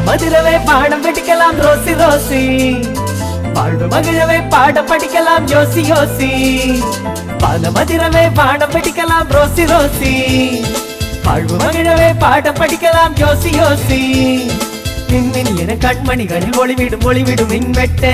மதுரவே பாடம் படிக்கலாம் Rousey Rousey, வாழ்வு மகிழவே பாடம் படிக்கலாம் யோசி யோசி. பால மதுரவே பாடம் படிக்கலாம் ரோசி ரோசி, வாழ்வு மகிழவே பாடம் படிக்கலாம் யோசி யோசி. மின்மினி என கண்மணிகளில் ஒளிவிடும் ஒளிவிடும் மின்வெட்டு